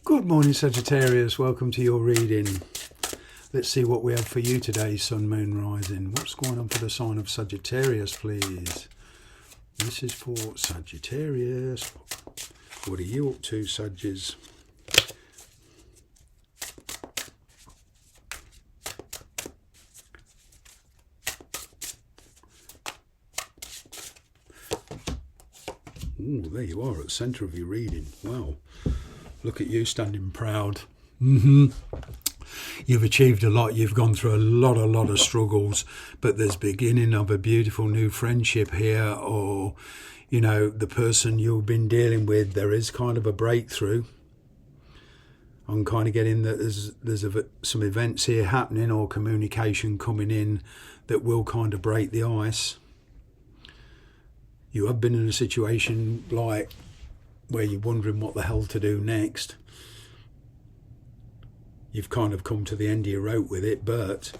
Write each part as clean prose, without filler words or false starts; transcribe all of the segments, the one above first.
Good morning, Sagittarius. Welcome to your reading. Let's see what we have for you today, Sun, Moon, Rising. What's going on for the sign of Sagittarius, please? This is for Sagittarius. What are you up to, Sagittarius? There you are at the centre of your reading. Wow. Look at you standing proud. You've achieved a lot. You've gone through a lot of struggles, but there's beginning of a beautiful new friendship here, or, you know, the person you've been dealing with, there is kind of a breakthrough. I'm kind of getting that there's some events here happening or communication coming in that will kind of break the ice. You have been in a situation like where you're wondering what the hell to do next. You've kind of come to the end of your rope with it, but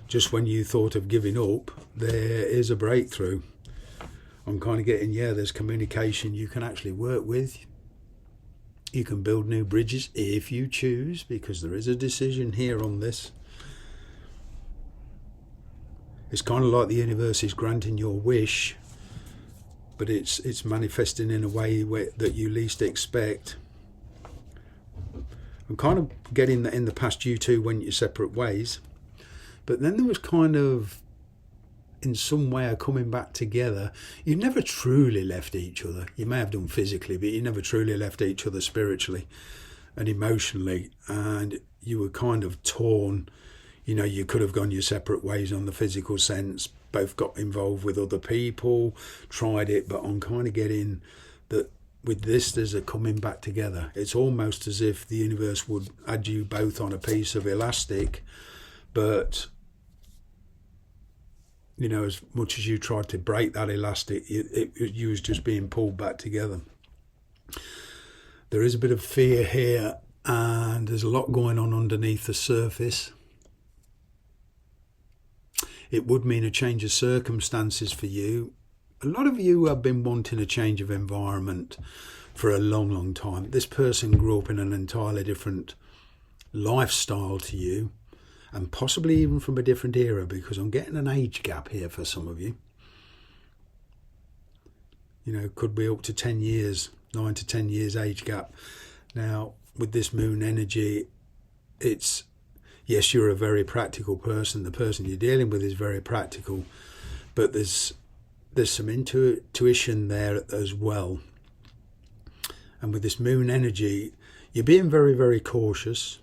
just when you thought of giving up, there is a breakthrough. I'm kind of getting, there's communication you can actually work with. You can build new bridges if you choose, because there is a decision here on this. It's kind of like the universe is granting your wish, but it's manifesting in a way that you least expect. I'm kind of getting that in the past you two went your separate ways, but then there was kind of, in some way, a coming back together. You never truly left each other. You may have done physically, but you never truly left each other spiritually and emotionally, and you were kind of torn. You know, you could have gone your separate ways on the physical sense, both got involved with other people, tried it, but I'm kind of getting that with this, there's a coming back together. It's almost as if the universe would add you both on a piece of elastic, but, you know, as much as you tried to break that elastic, you was just being pulled back together. There is a bit of fear here, and there's a lot going on underneath the surface. It would mean a change of circumstances for you. A lot of you have been wanting a change of environment for a long time. This person grew up in an entirely different lifestyle to you, and possibly even from a different era, because I'm getting an age gap here for some of you. You know, could be up to 10 years, 9 to 10 years age gap. Now, with this moon energy, it's, yes, you're a very practical person. The person you're dealing with is very practical, but there's some intuition there as well. And with this moon energy, you're being very cautious,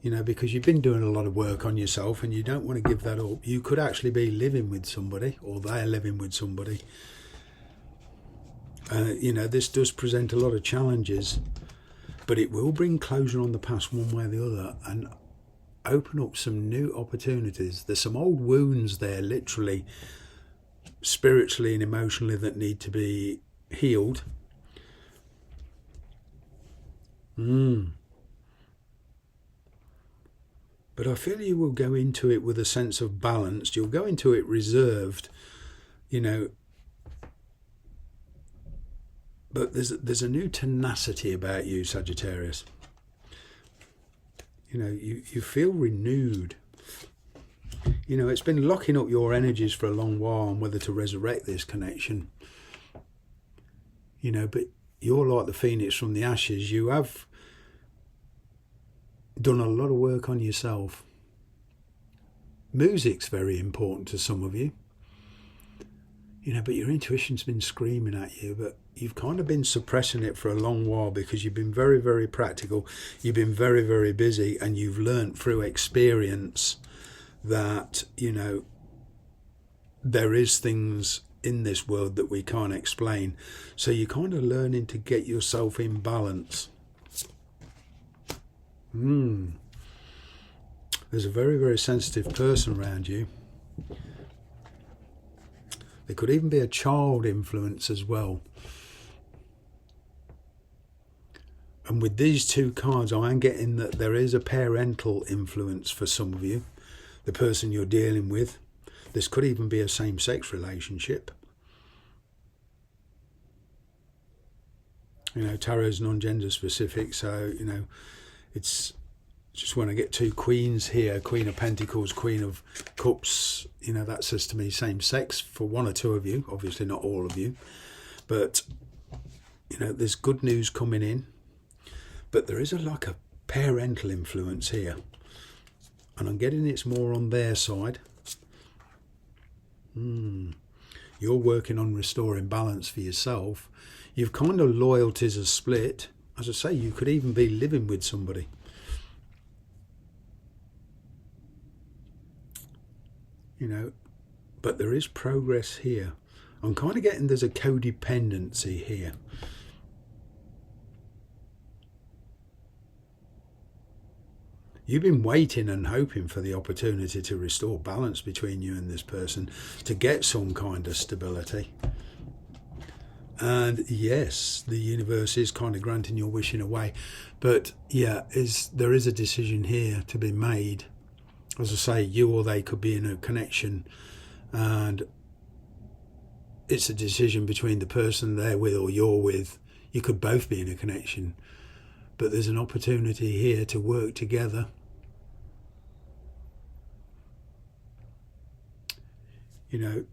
you know, because you've been doing a lot of work on yourself and you don't want to give that up. You could actually be living with somebody, or they're living with somebody. You know, this does present a lot of challenges, but it will bring closure on the past one way or the other and open up some new opportunities. There's some old wounds there, literally, spiritually and emotionally, that need to be healed. But I feel you will go into it with a sense of balance. You'll go into it reserved, you know, but there's a new tenacity about you, Sagittarius. You know, you feel renewed. You know, it's been locking up your energies for a long while on whether to resurrect this connection. You know, but you're like the phoenix from the ashes. You have done a lot of work on yourself. Music's very important to some of you. You know, but your intuition's been screaming at you, but you've kind of been suppressing it for a long while because you've been very practical. You've been very busy, and you've learnt through experience that, you know, there is things in this world that we can't explain. So you're kind of learning to get yourself in balance. There's a very sensitive person around you. There could even be a child influence as well. And with these two cards, I am getting that there is a parental influence for some of you, the person you're dealing with. This could even be a same-sex relationship. You know, tarot's non-gender specific, so, you know, it's just when I get two queens here, Queen of Pentacles, Queen of Cups, you know, that says to me same sex for one or two of you, obviously not all of you. But, you know, there's good news coming in, but there is like a parental influence here. And I'm getting it's more on their side. You're working on restoring balance for yourself. You've kind of loyalties are split. As I say, you could even be living with somebody. You know, but there is progress here. I'm kind of getting there's a codependency here. You've been waiting and hoping for the opportunity to restore balance between you and this person, to get some kind of stability. And yes, the universe is kind of granting your wish in a way. But yeah, there is a decision here to be made. As I say, you or they could be in a connection, and it's a decision between the person they're with or you're with. You could both be in a connection, but there's an opportunity here to work together. You know,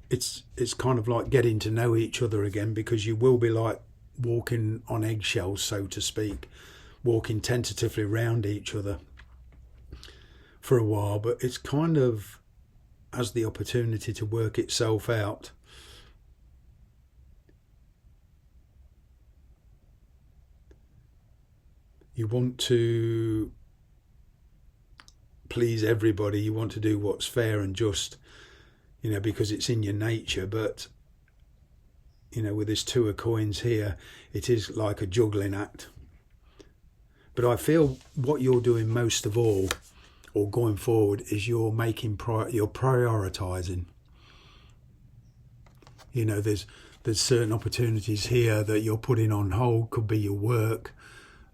it's kind of like getting to know each other again, because you will be like walking on eggshells, so to speak, walking tentatively around each other for a while, but it's kind of has the opportunity to work itself out. You want to please everybody, you want to do what's fair and just, you know, because it's in your nature. But, you know, with this Two of Coins here, it is like a juggling act. But I feel what you're doing most of all, or going forward, is you're prioritizing. You know, there's certain opportunities here that you're putting on hold. Could be your work,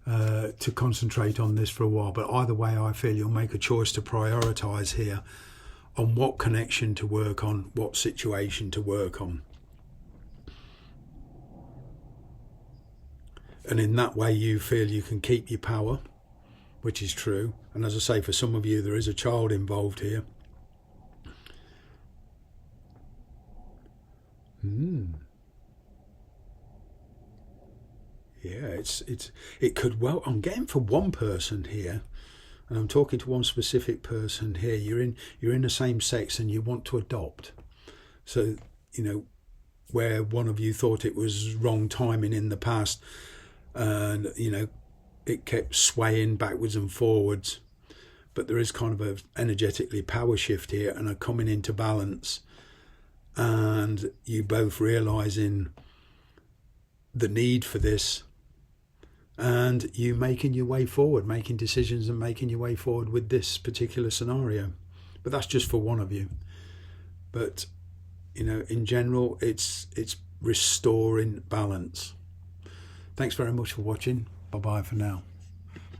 to concentrate on this for a while. But either way, I feel you'll make a choice to prioritize here on what connection to work on, what situation to work on. And in that way, you feel you can keep your power, which is true. And as I say, for some of you, there is a child involved here. Yeah, it could, well, I'm getting for one person here, and I'm talking to one specific person here. You're in the same sex and you want to adopt. So, you know, where one of you thought it was wrong timing in the past, and, you know, it kept swaying backwards and forwards, but there is kind of a energetically power shift here and a coming into balance, and you both realizing the need for this, and you making your way forward, making decisions and making your way forward with this particular scenario. But that's just for one of you. But, you know, in general, it's restoring balance. Thanks very much for watching. Bye-bye for now.